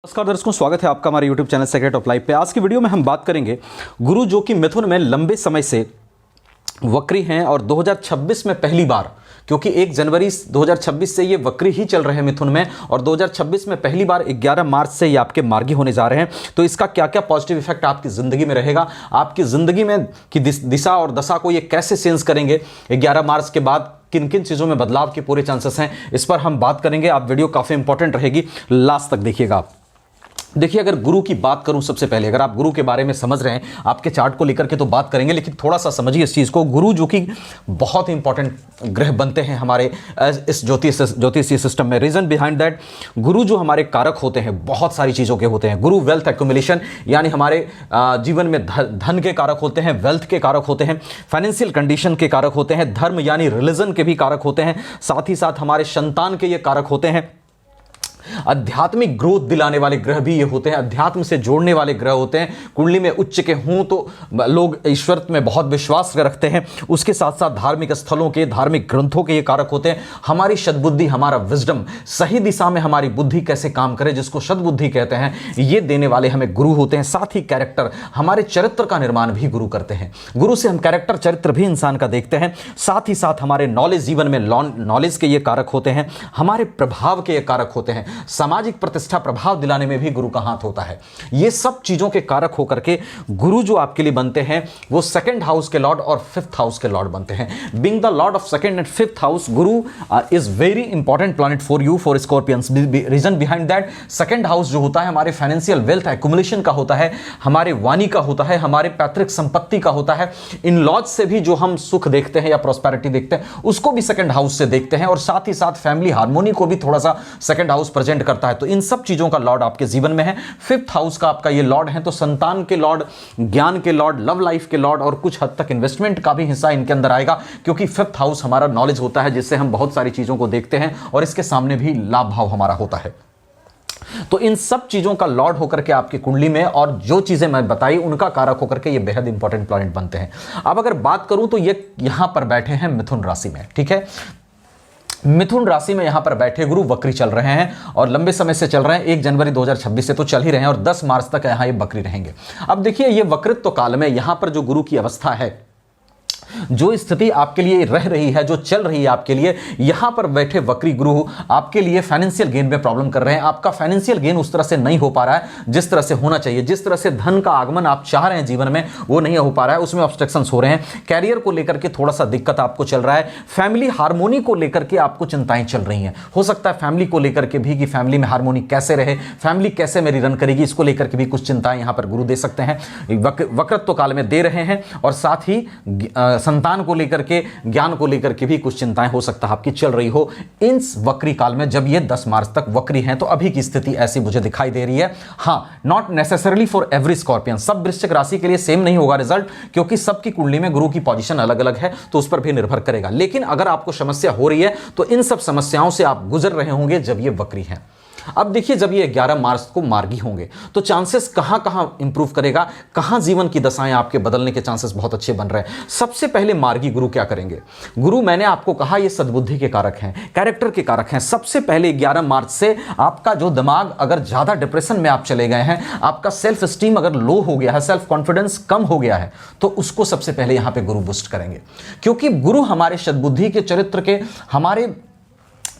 नमस्कार दर्शकों, स्वागत है आपका हमारे YouTube channel Secret of Life पे। आज की वीडियो में हम बात करेंगे गुरु जो कि मिथुन में लंबे समय से वक्री हैं और 2026 में पहली बार, क्योंकि 1 जनवरी 2026 से ये वक्री ही चल रहे हैं मिथुन में और 2026 में पहली बार 11 मार्च से ये आपके मार्गी होने जा रहे हैं। तो इसका क्या क्या पॉजिटिव इफेक्ट आपकी ज़िंदगी में रहेगा, आपकी ज़िंदगी में की दिशा और दशा को ये कैसे चेंज करेंगे, 11 मार्च के बाद किन किन चीज़ों में बदलाव के पूरे चांसेस हैं, इस पर हम बात करेंगे। आप वीडियो काफ़ी इंपॉर्टेंट रहेगी, लास्ट तक देखिएगा आप। देखिए, अगर गुरु की बात करूं, सबसे पहले अगर आप गुरु के बारे में समझ रहे हैं, आपके चार्ट को लेकर के तो बात करेंगे, लेकिन थोड़ा सा समझिए इस चीज़ को। गुरु जो कि बहुत इंपॉर्टेंट ग्रह बनते हैं हमारे इस ज्योतिषीय सिस्टम में। रीजन बिहाइंड दैट, गुरु जो हमारे कारक होते हैं बहुत सारी चीज़ों के होते हैं। गुरु वेल्थ एक्यूमुलेशन यानी हमारे जीवन में धन के कारक होते हैं, वेल्थ के कारक होते हैं, फाइनेंशियल कंडीशन के कारक होते हैं, धर्म यानी रिलीजन के भी कारक होते हैं, साथ ही साथ हमारे संतान के ये कारक होते हैं। आध्यात्मिक ग्रोथ दिलाने वाले ग्रह भी ये होते हैं, अध्यात्म से जोड़ने वाले ग्रह होते हैं। कुंडली में उच्च के हों तो लोग ईश्वर में बहुत विश्वास रखते हैं। उसके साथ साथ धार्मिक स्थलों के, धार्मिक ग्रंथों के ये कारक होते हैं। हमारी सद्बुद्धि, हमारा विजडम, सही दिशा में हमारी बुद्धि कैसे काम करे, जिसको सद्बुद्धि कहते हैं, ये देने वाले हमें गुरु होते हैं। साथ ही कैरेक्टर, हमारे चरित्र का निर्माण भी गुरु करते हैं। गुरु से हम कैरेक्टर, चरित्र भी इंसान का देखते हैं। साथ ही साथ हमारे नॉलेज, जीवन में नॉलेज के ये कारक होते हैं, हमारे प्रभाव के ये कारक होते हैं। सामाजिक प्रतिष्ठा, प्रभाव दिलाने में भी गुरु का हाथ होता है। ये सब चीजों के कारक होकर के गुरु जो आपके लिए बनते हैं वो 2nd हाउस के लॉर्ड और 5th हाउस के लॉर्ड बनते हैं। Being the lord of 2nd and 5th house, Guru is very important planet for you, for Scorpions. Reason behind that, 2nd house जो होता है हमारे फाइनेंशियल वेल्थ एक्यूमुलेशन का होता है, हमारे वाणी का होता है, हमारे पैतृक संपत्ति का होता है। इन लॉज से भी जो हम सुख देखते हैं या प्रॉस्पेरिटी देखते हैं उसको भी 2nd हाउस से देखते हैं, और साथ ही साथ फैमिली हार्मोनी को भी थोड़ा सा 2nd हाउस प्रेजेंट करता है। तो इन सब चीजों का लॉर्ड आपके जीवन में है। 5th हाउस का आपका ये लॉर्ड है, तो संतान के लॉर्ड, ज्ञान के लॉर्ड, लव लाइफ के लॉर्ड और कुछ हद तक इन्वेस्टमेंट का भी हिस्सा इनके अंदर आएगा, क्योंकि 5th हाउस हमारा नॉलेज होता है, जिससे हम बहुत सारी चीजों को देखते हैं और इसके सामने भी लाभ भाव हमारा होता है। तो इन सब चीजों का लॉर्ड होकर के आपकी कुंडली में, और जो चीजें मैं बताई उनका कारक होकर के ये बेहद इंपॉर्टेंट प्लैनेट बनते हैं। अब अगर बात करूं तो ये यहां पर बैठे हैं मिथुन राशि में, ठीक है। मिथुन राशि में यहां पर बैठे गुरु वक्री चल रहे हैं और लंबे समय से चल रहे हैं। 1 जनवरी 2026 से तो चल ही रहे हैं और 10 मार्च तक यहां ये वक्री रहेंगे। अब देखिए, ये वक्रित्व काल में यहां पर जो गुरु की अवस्था है, जो स्थिति आपके लिए रह रही है, जो चल रही है आपके लिए, यहां पर बैठे वक्री गुरु आपके लिए फाइनेंशियल गेन में प्रॉब्लम कर रहे हैं। आपका फाइनेंशियल गेन उस तरह से नहीं हो पा रहा है जिस तरह से होना चाहिए। जिस तरह से धन का आगमन आप चाह रहे हैं जीवन में, वो नहीं हो पा रहा है, उसमें ऑब्स्ट्रक्शंस हो रहे हैं। कैरियर को लेकर के थोड़ा सा दिक्कत आपको चल रहा है। फैमिली हार्मोनी को लेकर के आपको चिंताएं चल रही हैं। हो सकता है फैमिली को लेकर के भी, कि फैमिली में हार्मोनी कैसे रहे, फैमिली कैसे मेरी रन करेगी, इसको लेकर के भी कुछ चिंताएं यहां पर गुरु दे सकते हैं, वक्रत्व काल में दे रहे हैं। और साथ ही संतान को लेकर के, ज्ञान को लेकर के भी कुछ चिंताएं हो सकता है आपकी चल रही हो इन वक्री काल में, जब ये 10 मार्च तक वक्री हैं। तो अभी की स्थिति ऐसी मुझे दिखाई दे रही है। हां, not necessarily for every scorpion, सब वृश्चिक राशि के लिए सेम नहीं होगा रिजल्ट, क्योंकि सबकी कुंडली में गुरु की पोजीशन अलग अलग है, तो उस पर भी निर्भर करेगा। लेकिन अगर आपको समस्या हो रही है तो इन सब समस्याओं से आप गुजर रहे होंगे जब ये वक्री हैं। अब देखिए, जब ये 11 मार्च को मार्गी होंगे तो चांसेस कहां कहां इंप्रूव करेगा, कहां जीवन की दशाएं आपके बदलने के चांसेस बहुत अच्छे बन रहे हैं। सबसे पहले मार्गी गुरु क्या करेंगे? गुरु, मैंने आपको कहा, ये सद्बुद्धि के कारक हैं, कैरेक्टर के कारक हैं। सबसे पहले 11 मार्च से आपका जो दिमाग अगर ज्यादा डिप्रेशन में आप चले गए हैं, आपका सेल्फ स्टीम अगर लो हो गया है, सेल्फ कॉन्फिडेंस कम हो गया है, तो उसको सबसे पहले यहां पे गुरु बूस्ट करेंगे। क्योंकि गुरु हमारे सद्बुद्धि के, चरित्र के, हमारे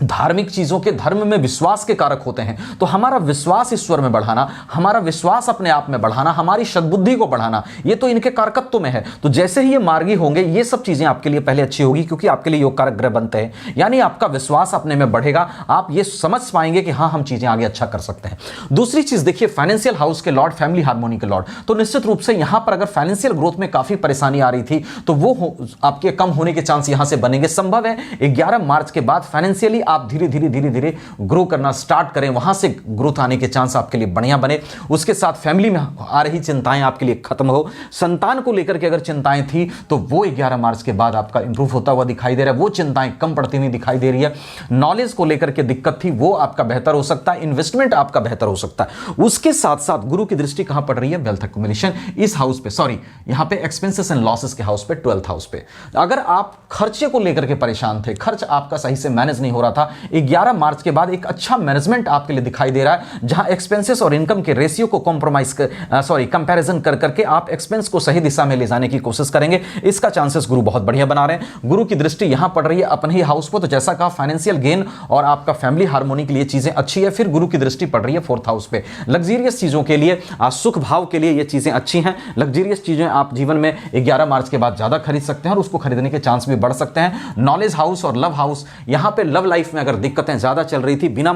धार्मिक चीजों के, धर्म में विश्वास के कारक होते हैं। तो हमारा विश्वास ईश्वर में बढ़ाना, हमारा विश्वास अपने आप में बढ़ाना, हमारी सद्बुद्धि को बढ़ाना, ये तो इनके कारकत्व में है। तो जैसे ही ये मार्गी होंगे, ये सब चीजें आपके लिए पहले अच्छी होगी, क्योंकि आपके लिए योग कारक ग्रह बनते हैं। यानी आपका विश्वास अपने में बढ़ेगा, आप ये समझ पाएंगे कि हाँ, हम चीजें आगे अच्छा कर सकते हैं। दूसरी चीज देखिए, फाइनेंशियल हाउस के लॉर्ड, फैमिली हार्मोनी के लॉर्ड, तो निश्चित रूप से यहां पर अगर फाइनेंशियल ग्रोथ में काफी परेशानी आ रही थी तो वो आपके कम होने के चांस यहां से बनेंगे। संभव है 11 मार्च के बाद फाइनेंशियली आप धीरे धीरे ग्रो करना स्टार्ट करें, वहां से ग्रोथ आने के चांस आपके लिए बढ़िया बने। उसके साथ फैमिली में आ रही चिंताएं आपके लिए खत्म हो। संतान को लेकर के अगर चिंताएं थी तो वो 11 मार्च के बाद आपका इंप्रूव होता हुआ दिखाई दे रहा है, वो चिंताएं कम पड़ती हुई दिखाई दे रही है। नॉलेज को लेकर के दिक्कत थी, वो आपका बेहतर हो सकता है, इन्वेस्टमेंट आपका बेहतर हो सकता है। उसके साथ साथ गुरु की दृष्टि कहां पड़ रही है? वेल्थ एक्यूमुलेशन, इस हाउस पे, सॉरी यहां पे एक्सपेंसेस एंड लॉसेस के हाउस पे, 12th हाउस पे। अगर आप खर्चे को लेकर के परेशान थे, खर्च आपका सही से मैनेज नहीं हो रहा था, था, 11 मार्च के बाद एक अच्छा मैनेजमेंट आपके लिए दिखाई दे रहा है, जहां एक्सपेंसेस और इनकम के रेशियो को कंपैरिजन कर करके आप एक्सपेंस को सही दिशा में ले जाने की कोशिश करेंगे। इसका चांसेस गुरु बहुत बढ़िया बना रहे हैं। गुरु की दृष्टि यहां पड़ रही है अपने ही हाउस पर, तो जैसा कहा फाइनेंशियल गेन और आपका फैमिली हार्मोनी के लिए चीजें अच्छी है। फिर गुरु की दृष्टि पड़ रही है 4th हाउस पे, लग्जरियस चीजों के लिए, सुख भाव के लिए ये चीजें अच्छी हैं। लग्जरियस चीजें आप जीवन में 11 मार्च के बाद ज्यादा खरीद सकते हैं और उसको खरीदने के चांस भी बढ़ सकते हैं। नॉलेज हाउस और लव हाउस, यहां पे लव लाइफ में अगर दिक्कतें ज्यादा चल रही थी, बिना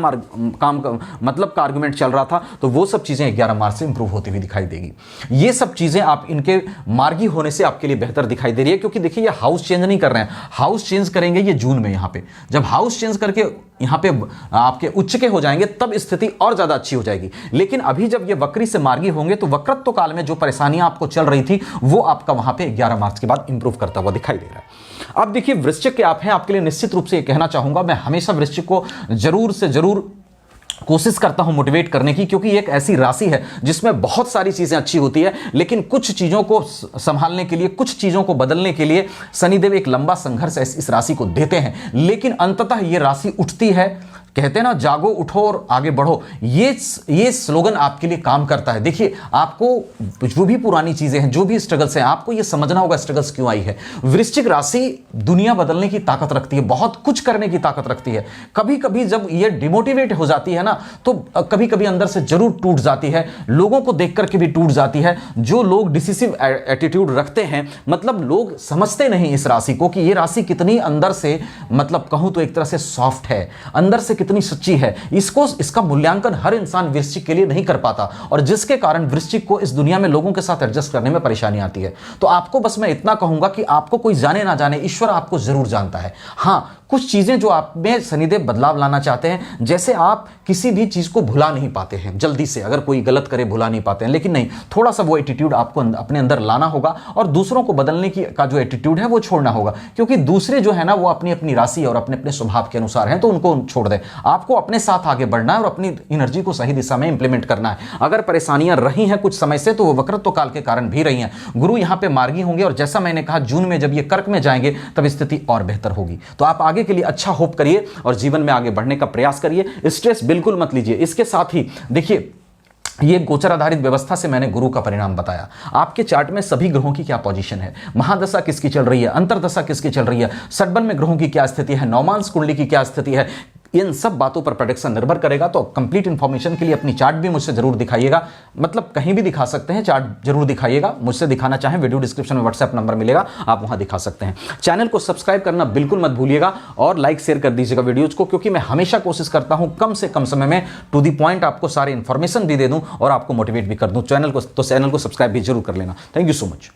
काम का मतलब का आर्गुमेंट चल रहा था, तो वो सब चीजें 11 मार्च से इंप्रूव होती हुई दिखाई देगी। ये सब चीजें आप इनके मार्गी होने से आपके लिए बेहतर दिखाई दे रही है, क्योंकि देखिए ये हाउस चेंज नहीं कर रहे हैं, हाउस चेंज करेंगे ये जून में। यहां पे जब हाउस चेंज करके यहां पे आपके उच्च के हो जाएंगे तब स्थिति और ज्यादा अच्छी हो जाएगी। लेकिन अभी जब ये वक्री से मार्गी होंगे तो वक्रत्व काल में जो परेशानियां आपको चल रही थी वो आपका वहां पे 11 मार्च के बाद इंप्रूव करता हुआ दिखाई दे रहा है। अब देखिए वृश्चिक के आप हैं, आपके लिए निश्चित रूप से ये कहना चाहूंगा, मैं हमेशा वृश्चिक को जरूर से जरूर कोशिश करता हूं मोटिवेट करने की, क्योंकि एक ऐसी राशि है जिसमें बहुत सारी चीजें अच्छी होती है, लेकिन कुछ चीजों को संभालने के लिए, कुछ चीजों को बदलने के लिए शनिदेव एक लंबा संघर्ष इस राशि को देते हैं, लेकिन अंततः ये राशि उठती है। कहते हैं ना, जागो उठो और आगे बढ़ो, ये स्लोगन आपके लिए काम करता है। देखिए आपको जो भी पुरानी चीजें हैं, जो भी स्ट्रगल्स हैं, आपको ये समझना होगा स्ट्रगल्स क्यों आई है। वृश्चिक राशि दुनिया बदलने की ताकत रखती है, बहुत कुछ करने की ताकत रखती है। कभी कभी जब ये डिमोटिवेट हो जाती है ना, तो कभी कभी अंदर से जरूर टूट जाती है, लोगों को देख करके भी टूट जाती है। जो लोग डिसिसिव एटीट्यूड रखते हैं, मतलब लोग समझते नहीं इस राशि को कि ये राशि कितनी अंदर से, मतलब कहूं तो एक तरह से सॉफ्ट है, अंदर से कितनी सच्ची है, इसका मूल्यांकन हर इंसान वृश्चिक के लिए नहीं कर पाता, और जिसके कारण वृश्चिक को इस दुनिया में लोगों के साथ एडजस्ट करने में परेशानी आती है। तो आपको बस मैं इतना कहूंगा कि आपको कोई जाने ना जाने, ईश्वर आपको जरूर जानता है। हां, कुछ चीजें जो आप में शनिदेव बदलाव लाना चाहते हैं, जैसे आप किसी भी चीज को भुला नहीं पाते हैं जल्दी से, अगर कोई गलत करे भुला नहीं पाते हैं, लेकिन नहीं, थोड़ा सा वो एटीट्यूड आपको अपने अंदर लाना होगा और दूसरों को बदलने की का जो एटीट्यूड है वो छोड़ना होगा, क्योंकि दूसरे जो है ना वो अपनी अपनी राशि और अपने अपने स्वभाव के अनुसार हैं, तो उनको छोड़ दें। आपको अपने साथ आगे बढ़ना है और अपनी एनर्जी को सही दिशा में इंप्लीमेंट करना है। अगर परेशानियां रही हैं कुछ समय से, तो वो वक्रत्व काल के कारण भी रही हैं। गुरु यहां पे मार्गी होंगे और जैसा मैंने कहा जून में जब ये कर्क में जाएंगे तब स्थिति और बेहतर होगी। तो आप आगे के लिए अच्छा होप करिए और जीवन में आगे बढ़ने का प्रयास करिए। स्ट्रेस बिल्कुल मत लीजिए। इसके साथ ही देखिए, ये गोचर आधारित व्यवस्था से मैंने गुरु का परिणाम बताया। आपके चार्ट में सभी ग्रहों की क्या पोजीशन है, महादशा किसकी चल रही है, अंतरदशा किसकी चल रही है, षड्बन में ग्रहों की क्या स्थिति है, नवमांश कुंडली की क्या स्थिति है, इन सब बातों पर प्रेडिक्शन निर्भर करेगा। तो कंप्लीट इंफॉर्मेशन के लिए अपनी चार्ट भी मुझसे जरूर दिखाइएगा, मतलब कहीं भी दिखा सकते हैं, चार्ट जरूर दिखाइएगा। मुझसे दिखाना चाहें, वीडियो डिस्क्रिप्शन में व्हाट्सएप नंबर मिलेगा, आप वहां दिखा सकते हैं। चैनल को सब्सक्राइब करना बिल्कुल मत भूलिएगा और लाइक शेयर कर दीजिएगा वीडियोज को, क्योंकि मैं हमेशा कोशिश करता हूं कम से कम समय में टू दी पॉइंट आपको सारी इंफॉर्मेशन भी दे दूं और आपको मोटिवेट भी कर दूं। चैनल को सब्सक्राइब भी जरूर कर लेना। Thank you so much.